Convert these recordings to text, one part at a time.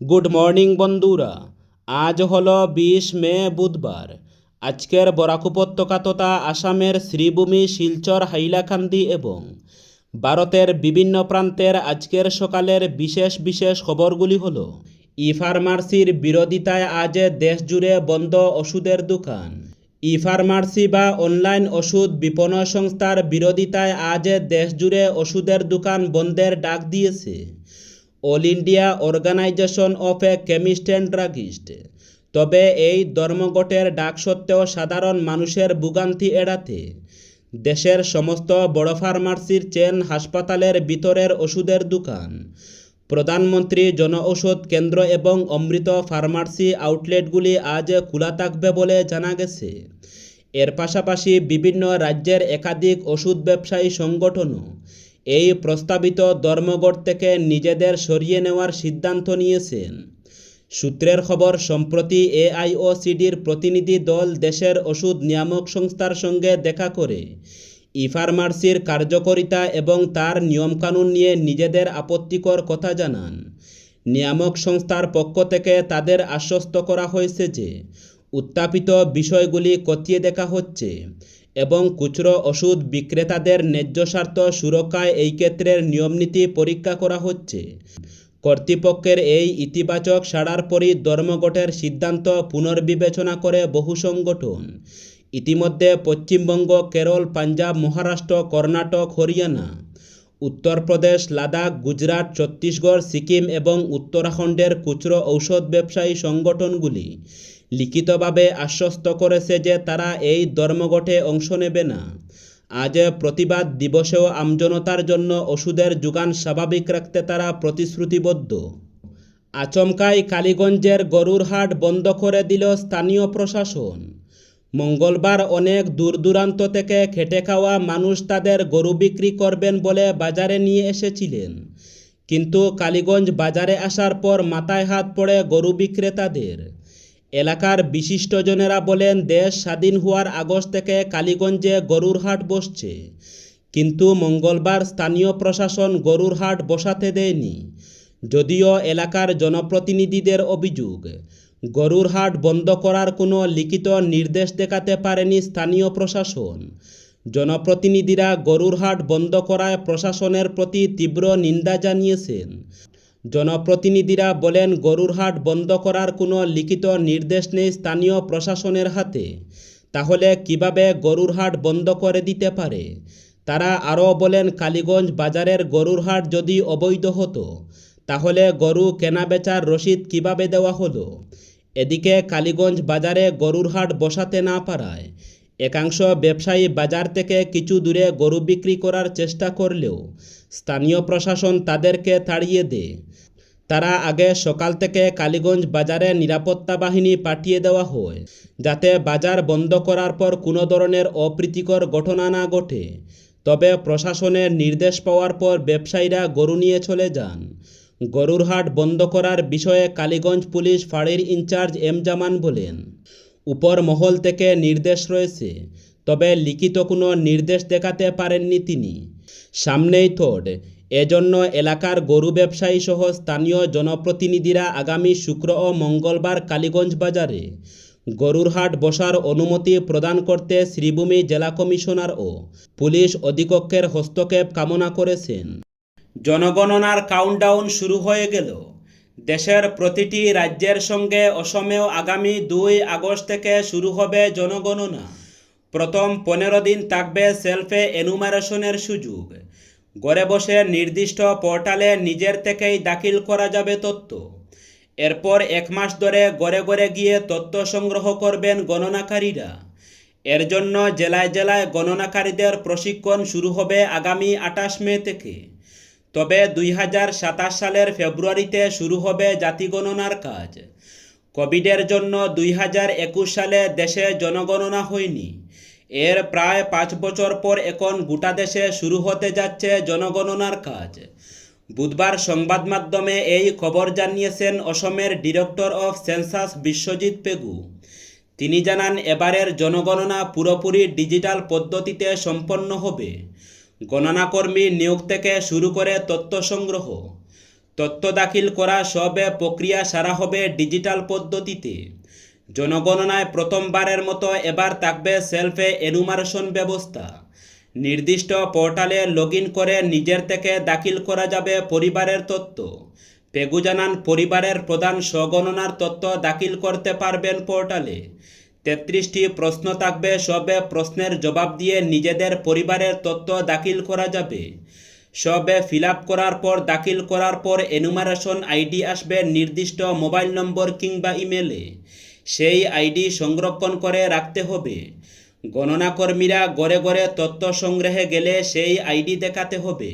Good morning বন্ধুরা। আজ হলো 20 মে বুধবার। আজকের বরাক উপত্যকা তথা আসামের শ্রীভূমি, শিলচর, হাইলাকান্দি এবং ভারতের বিভিন্ন প্রান্তের আজকের সকালের বিশেষ বিশেষ খবরগুলি হলো: ই ফার্মাসির বিরোধিতায় আজ দেশ জুড়ে বন্ধ ওষুধের দোকান। ই ফার্মাসি বা অনলাইন ওষুধ বিপণন সংস্থার বিরোধিতায় আজ দেশ জুড়ে ওষুধের দোকান বন্ধের ডাক দিয়েছে all India organisation of a chemist and druggist. তবে এই ধর্মঘটের ডাক সত্ত্বেও সাধারণ মানুষের ভোগান্তি এড়াতে দেশের সমস্ত বড় ফার্মাসির চেন, হাসপাতালের ভিতরের ওষুধের দোকান, প্রধানমন্ত্রী জন ঔষধ কেন্দ্র এবং অমৃত ফার্মাসি আউটলেটগুলি আজ খোলা থাকবে বলে জানা গেছে। এর পাশাপাশি বিভিন্ন রাজ্যের একাধিক ওষুধ ব্যবসায়ী সংগঠনও এই প্রস্তাবিত ধর্মঘট থেকে নিজেদের সরিয়ে নেওয়ার সিদ্ধান্ত নিয়েছেন। সূত্রের খবর, সম্প্রতি এআইওসিডির প্রতিনিধি দল দেশের ওষুধ নিয়ামক সংস্থার সঙ্গে দেখা করে ই ফার্মাসির কার্যকারিতা এবং তার নিয়মকানুন নিয়ে নিজেদের আপত্তিকর কথা জানান। নিয়ামক সংস্থার পক্ষ থেকে তাদের আশ্বস্ত করা হয়েছে যে উত্থাপিত বিষয়গুলি খতিয়ে দেখা হচ্ছে এবং খুচরো ওষুধ বিক্রেতাদের ন্যায্য স্বার্থ সুরক্ষায় এই ক্ষেত্রের নিয়মনীতি পরীক্ষা করা হচ্ছে। কর্তৃপক্ষের এই ইতিবাচক সাড়ার পরই ধর্মঘটের সিদ্ধান্ত পুনর্বিবেচনা করে বহু সংগঠন। ইতিমধ্যে পশ্চিমবঙ্গ, কেরল, পাঞ্জাব, মহারাষ্ট্র, কর্ণাটক, হরিয়ানা, উত্তরপ্রদেশ, লাদাখ, গুজরাট, ছত্তিশগড়, সিকিম এবং উত্তরাখণ্ডের খুচরো ঔষধ ব্যবসায়ী সংগঠনগুলি লিখিতভাবে আশ্বস্ত করেছে যে তারা এই ধর্মঘটে অংশ নেবে না। আজ প্রতিবাদ দিবসেও আমজনতার জন্য ওষুধের যোগান স্বাভাবিক রাখতে তারা প্রতিশ্রুতিবদ্ধ। আচমকাই কালীগঞ্জের গরুর হাট বন্ধ করে দিল স্থানীয় প্রশাসন। মঙ্গলবার অনেক দূর দূরান্ত থেকে খেটে খাওয়া মানুষ তাদের গরু বিক্রি করবেন বলে বাজারে নিয়ে এসেছিলেন, কিন্তু কালীগঞ্জ বাজারে আসার পর মাথায় হাত পড়ে গরু বিক্রেতাদের। এলাকার বিশিষ্টজনেরা বলেন, দেশ স্বাধীন হওয়ার আগস্ট থেকে কালীগঞ্জে গরুর হাট বসছে, কিন্তু মঙ্গলবার স্থানীয় প্রশাসন গরুর হাট বসাতে দেয়নি। যদিও এলাকার জনপ্রতিনিধিদের অভিযোগ, গরুর হাট বন্ধ করার কোনো লিখিত নির্দেশ দেখাতে পারেনি স্থানীয় প্রশাসন। জনপ্রতিনিধিরা গরুর হাট বন্ধ করায় প্রশাসনের প্রতি তীব্র নিন্দা জানিয়েছেন। জনপ্রতিনিধিরা বলেন, গরুর হাট বন্ধ করার কোনো লিখিত নির্দেশ নেই স্থানীয় প্রশাসনের হাতে, তাহলে কিভাবে গরুর হাট বন্ধ করে দিতে পারে? তারা আরও বলেন, কালীগঞ্জ বাজারের গরুর হাট যদি অবৈধ হতো তাহলে গরু কেনাবেচার রসিদ কিভাবে দেওয়া হলো? এদিকে কালীগঞ্জ বাজারে গরুর হাট বসাতে না পারায় একাংশ ব্যবসায়ী বাজার থেকে কিছু দূরে গরু বিক্রি করার চেষ্টা করলেও স্থানীয় প্রশাসন তাদেরকে তাড়িয়ে দেয়। তারা আগে সকাল থেকে কালীগঞ্জ বাজারে নিরাপত্তা বাহিনী পাঠিয়ে দেওয়া হয়, যাতে বাজার বন্ধ করার পর কোনো ধরনের অপ্রীতিকর ঘটনা না ঘটে। তবে প্রশাসনের নির্দেশ পাওয়ার পর ব্যবসায়ীরা গরু নিয়ে চলে যান। গরুর হাট বন্ধ করার বিষয়ে কালীগঞ্জ পুলিশ ফাঁড়ির ইনচার্জ এম জামান বলেন, উপর মহল থেকে নির্দেশ রয়েছে, তবে লিখিত কোনো নির্দেশ দেখাতে পারেননি তিনি। সামনেই থোড, এজন্য এলাকার গরু ব্যবসায়ী সহ স্থানীয় জনপ্রতিনিধিরা আগামী শুক্র ও মঙ্গলবার কালীগঞ্জ বাজারে গরুর হাট বসার অনুমতি প্রদান করতে শ্রীভূমি জেলা কমিশনার ও পুলিশ অধীক্ষকের হস্তক্ষেপ কামনা করেছেন। জনগণনার কাউন্টডাউন শুরু হয়ে গেল। দেশের প্রতিটি রাজ্যের সঙ্গে অসমেও আগামী 2 আগস্ট থেকে শুরু হবে জনগণনা। প্রথম 15 দিন থাকবে সেলফে এনুমারেশনের সুযোগ। ঘরে বসে নির্দিষ্ট পোর্টালে নিজের থেকেই দাখিল করা যাবে তথ্য। এরপর 1 মাস ধরে ঘরে ঘরে গিয়ে তথ্য সংগ্রহ করবেন গণনাকারীরা। এর জন্য জেলায় জেলায় গণনাকারীদের প্রশিক্ষণ শুরু হবে আগামী 28 মে থেকে। তবে 2027 সালের ফেব্রুয়ারিতে শুরু হবে জাতিগণনার কাজ। কোভিডের জন্য 2021 সালে দেশে জনগণনা হয়নি। এর প্রায় 5 বছর পর এখন গোটা দেশে শুরু হতে যাচ্ছে জনগণনার কাজ। বুধবার সংবাদ মাধ্যমে এই খবর জানিয়েছেন অসমের director of census Biswajit Pegu. তিনি জানান, এবারের জনগণনা পুরোপুরি ডিজিটাল পদ্ধতিতে সম্পন্ন হবে। গণনাকর্মী নিয়োগ থেকে শুরু করে তথ্য সংগ্রহ, তথ্য দাখিল করা সব প্রক্রিয়া সারা হবে ডিজিটাল পদ্ধতিতে। জনগণনায় প্রথমবারের মতো এবার থাকবে সেলফ এনুমারেশন ব্যবস্থা। নির্দিষ্ট পোর্টালে লগ ইন করে নিজের থেকে দাখিল করা যাবে পরিবারের তথ্য। পেগু জানান, পরিবারের প্রধান স্বগণনার তথ্য দাখিল করতে পারবেন পোর্টালে। 33টি প্রশ্ন থাকবে, সব প্রশ্নের জবাব দিয়ে নিজেদের পরিবারের তথ্য দাখিল করা যাবে। সব ফিল আপ করার পর দাখিল করার পর এনুমারেশন আইডি আসবে নির্দিষ্ট মোবাইল নম্বর কিংবা ইমেলে। সেই আইডি সংরক্ষণ করে রাখতে হবে। গণনা কর্মীরা ঘরে ঘরে তথ্য সংগ্রহে গেলে সেই আইডি দেখাতে হবে।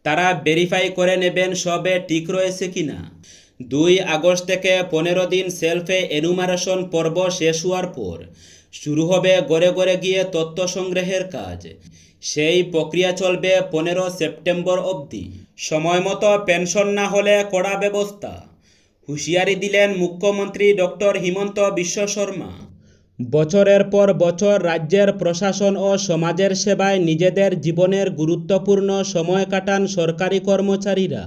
তারা ভেরিফাই করে নেবেন সব ঠিক রয়েছে কিনা। 2 আগস্ট থেকে 15 দিন সেলফ এনুমারেশন পর্ব শেষ হওয়ার পর শুরু হবে ঘরে ঘরে গিয়ে তথ্য সংগ্রহের কাজ। সেই প্রক্রিয়া চলবে 15 সেপ্টেম্বর অবধি। সময় মতো পেনশন না হলে কড়া ব্যবস্থা, হুঁশিয়ারি দিলেন মুখ্যমন্ত্রী ডক্টর হিমন্ত বিশ্ব শর্মা। বছরের পর বছর রাজ্যের প্রশাসন ও সমাজের সেবায় নিজেদের জীবনের গুরুত্বপূর্ণ সময় কাটান সরকারি কর্মচারীরা।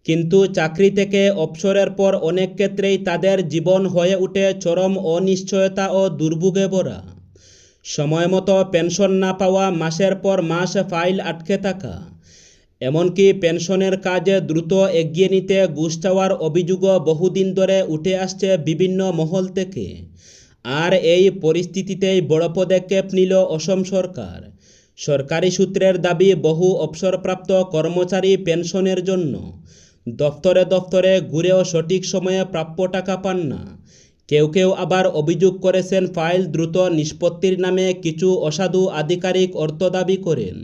কিন্তু চাকরি থেকে অবসরের পর অনেক ক্ষেত্রেই তাদের জীবন হয়ে ওঠে চরম অনিশ্চয়তা ও দুর্ভোগে ভরা। সময় মতো পেনশন না পাওয়া, মাসের পর মাস ফাইল আটকে থাকা, এমনকি পেনশনের কাজে দ্রুত এগিয়ে নিতে ঘুষ চাওয়ার অভিযোগও বহুদিন ধরে উঠে আসছে বিভিন্ন মহল থেকে। আর এই পরিস্থিতিতেই বড় পদক্ষেপ নিল অসম সরকার। সরকারি সূত্রের দাবি, বহু অবসরপ্রাপ্ত কর্মচারী পেনশনের জন্য দফতরে দফতরে ঘুরেও সঠিক সময়ে প্রাপ্য টাকা পান না। কেউ কেউ আবার অভিযোগ করেছেন, ফাইল দ্রুত নিষ্পত্তির নামে কিছু অসাধু আধিকারিক অর্থ দাবি করেন।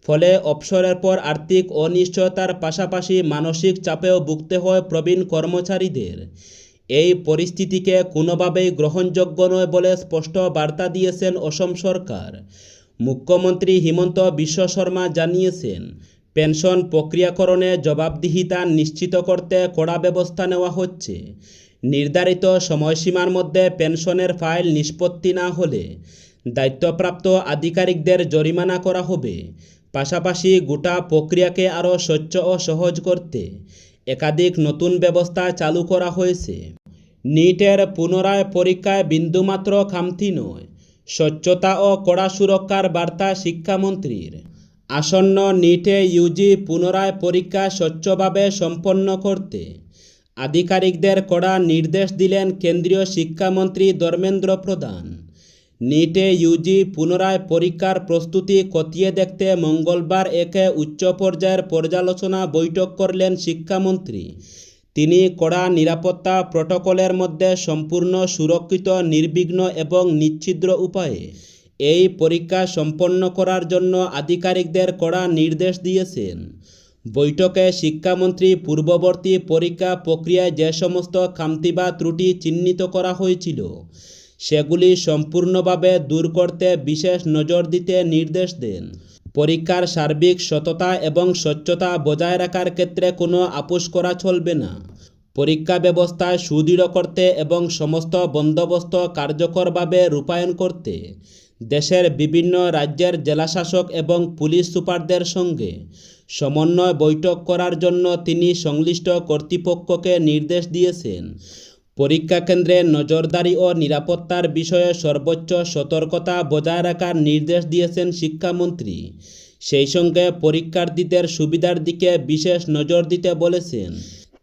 ফলে অবসরের পর আর্থিক অনিশ্চয়তার পাশাপাশি মানসিক চাপেও ভুগতে হয় প্রবীণ কর্মচারীদের। এই পরিস্থিতিকে কোনোভাবেই গ্রহণযোগ্য নয় বলে স্পষ্ট বার্তা দিয়েছেন অসম সরকার। মুখ্যমন্ত্রী হিমন্ত বিশ্ব শর্মা জানিয়েছেন, পেনশন প্রক্রিয়াকরণে জবাবদিহিতা নিশ্চিত করতে কড়া ব্যবস্থা নেওয়া হচ্ছে। নির্ধারিত সময়সীমার মধ্যে পেনশনের ফাইল নিষ্পত্তি না হলে দায়িত্বপ্রাপ্ত আধিকারিকদের জরিমানা করা হবে। পাশাপাশি গোটা প্রক্রিয়াকে আরও স্বচ্ছ ও সহজ করতে একাধিক নতুন ব্যবস্থা চালু করা হয়েছে। নিটের পুনরায় পরীক্ষায় বিন্দুমাত্র খামতি নয়, স্বচ্ছতা ও কড়া সুরক্ষার বার্তা শিক্ষামন্ত্রীর। আসন্ন নিটে ইউজি পুনরায় পরীক্ষা স্বচ্ছভাবে সম্পন্ন করতে আধিকারিকদের কড়া নির্দেশ দিলেন কেন্দ্রীয় শিক্ষামন্ত্রী ধর্মেন্দ্র প্রধান। নিটে ইউজি পুনরায় পরীক্ষার প্রস্তুতি খতিয়ে দেখতে মঙ্গলবার এক উচ্চ পর্যায়ের পর্যালোচনা বৈঠক করলেন শিক্ষামন্ত্রী। তিনি কড়া নিরাপত্তা প্রটোকলের মধ্যে সম্পূর্ণ সুরক্ষিত, নির্বিঘ্ন এবং নিশ্ছিদ্র উপায়ে এই পরীক্ষা সম্পন্ন করার জন্য আধিকারিকদের কড়া নির্দেশ দিয়েছেন। বৈঠকে শিক্ষামন্ত্রী পূর্ববর্তী পরীক্ষা প্রক্রিয়ায় যে সমস্ত খামতি বা ত্রুটি চিহ্নিত করা হয়েছিল সেগুলি সম্পূর্ণভাবে দূর করতে বিশেষ নজর দিতে নির্দেশ দেন। পরীক্ষার সার্বিক সততা এবং স্বচ্ছতা বজায় রাখার ক্ষেত্রে কোনো আপোষ করা চলবে না। পরীক্ষা ব্যবস্থায় সুদৃঢ় করতে এবং সমস্ত বন্দোবস্ত কার্যকরভাবে রূপায়ণ করতে দেশের বিভিন্ন রাজ্যের জেলাশাসক এবং পুলিশ সুপারদের সঙ্গে সমন্বয় বৈঠক করার জন্য তিনি সংশ্লিষ্ট কর্তৃপক্ষকে নির্দেশ দিয়েছেন। পরীক্ষা কেন্দ্রে নজরদারি ও নিরাপত্তার বিষয়ে সর্বোচ্চ সতর্কতা বজায় রাখার নির্দেশ দিয়েছেন শিক্ষামন্ত্রী। সেই সঙ্গে পরীক্ষার্থীদের সুবিধার দিকে বিশেষ নজর দিতে বলেছেন।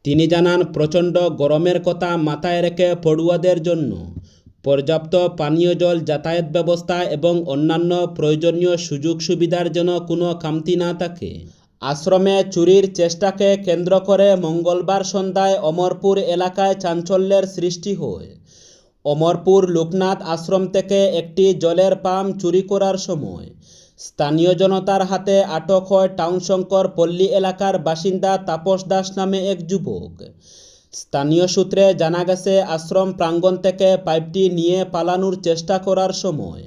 তিনি জানান, প্রচণ্ড গরমের কথা মাথায় রেখে পড়ুয়াদের জন্য পর্যাপ্ত পানীয় জল, যাতায়াত ব্যবস্থা এবং অন্যান্য প্রয়োজনীয় সুযোগ সুবিধার যেন কোনো খামতি না থাকে। আশ্রমে চুরির চেষ্টাকে কেন্দ্র করে মঙ্গলবার সন্ধ্যায় অমরপুর এলাকায় চাঞ্চল্যের সৃষ্টি হয়। অমরপুর লোকনাথ আশ্রম থেকে একটি জলের পাম্প চুরি করার সময় স্থানীয় জনতার হাতে আটক হয় টাউনশঙ্কর পল্লী এলাকার বাসিন্দা তাপস দাস নামে এক যুবক। স্থানীয় সূত্রে জানা গেছে, আশ্রম প্রাঙ্গণ থেকে পাইপটি নিয়ে পালানোর চেষ্টা করার সময়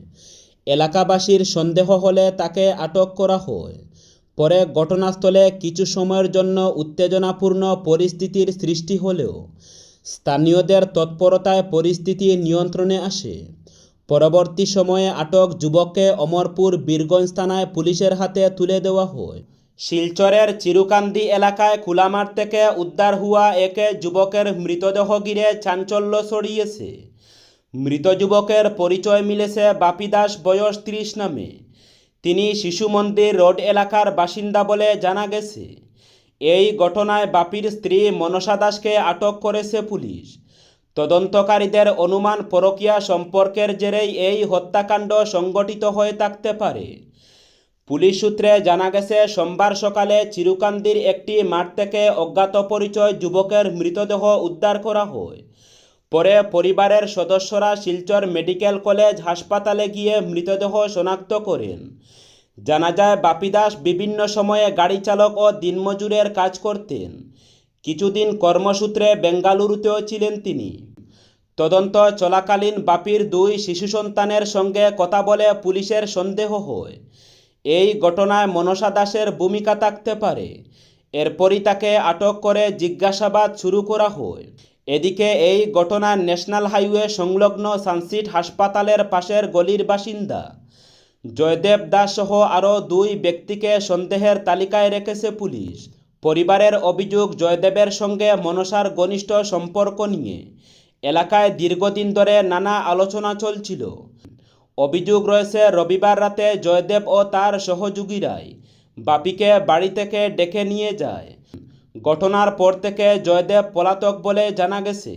এলাকাবাসীর সন্দেহ হলে তাকে আটক করা হয়। পরে ঘটনাস্থলে কিছু সময়ের জন্য উত্তেজনাপূর্ণ পরিস্থিতির সৃষ্টি হলেও স্থানীয়দের তৎপরতায় পরিস্থিতি নিয়ন্ত্রণে আসে। পরবর্তী সময়ে আটক যুবককে অমরপুর বীরগঞ্জ থানায় পুলিশের হাতে তুলে দেওয়া হয়। শিলচরের চিরুকান্দি এলাকায় খোলা মাঠ থেকে উদ্ধার হওয়া এক যুবকের মৃতদেহ ঘিরে চাঞ্চল্য ছড়িয়েছে। মৃত যুবকের পরিচয় মিলেছে বাপি দাস, বয়স 30 নামে। তিনি শিশু মন্দির রোড এলাকার বাসিন্দা বলে জানা গেছে। এই ঘটনায় বাপির স্ত্রী মনসা দাসকে আটক করেছে পুলিশ। তদন্তকারীদের অনুমান পরকীয়া সম্পর্কের জেরেই এই হত্যাকাণ্ড সংঘটিত হয়ে থাকতে পারে। পুলিশ সূত্রে জানা গেছে, সোমবার সকালে চিরুকান্দির একটি মাঠ থেকে অজ্ঞাত পরিচয় যুবকের মৃতদেহ উদ্ধার করা হয়। পরে পরিবারের সদস্যরা শিলচর মেডিকেল কলেজ হাসপাতালে গিয়ে মৃতদেহ শনাক্ত করেন। জানা যায়, বাপি দাস বিভিন্ন সময়ে গাড়ি চালক ও দিনমজুরের কাজ করতেন। কিছুদিন কর্মসূত্রে বেঙ্গালুরুতেও ছিলেন তিনি। তদন্ত চলাকালীন বাপির 2 শিশু সন্তানের সঙ্গে কথা বলে পুলিশের সন্দেহ হয় এই ঘটনায় মনসা দাসের ভূমিকা থাকতে পারে। এরপরই তাকে আটক করে জিজ্ঞাসাবাদ শুরু করা হয়। এদিকে এই ঘটনায় ন্যাশনাল হাইওয়ে সংলগ্ন সানসিট হাসপাতালের পাশের গলির বাসিন্দা জয়দেব দাস সহ আরও 2 ব্যক্তিকে সন্দেহের তালিকায় রেখেছে পুলিশ। পরিবারের অভিযোগ, জয়দেবের সঙ্গে মনসার ঘনিষ্ঠ সম্পর্ক নিয়ে এলাকায় দীর্ঘদিন ধরে নানা আলোচনা চলছিল। অভিযোগ রয়েছে, রবিবার রাতে জয়দেব ও তার সহযোগীরাই বাপিকে বাড়ি থেকে ডেকে নিয়ে যায়। ঘটনার পর থেকে জয়দেব পলাতক বলে জানা গেছে।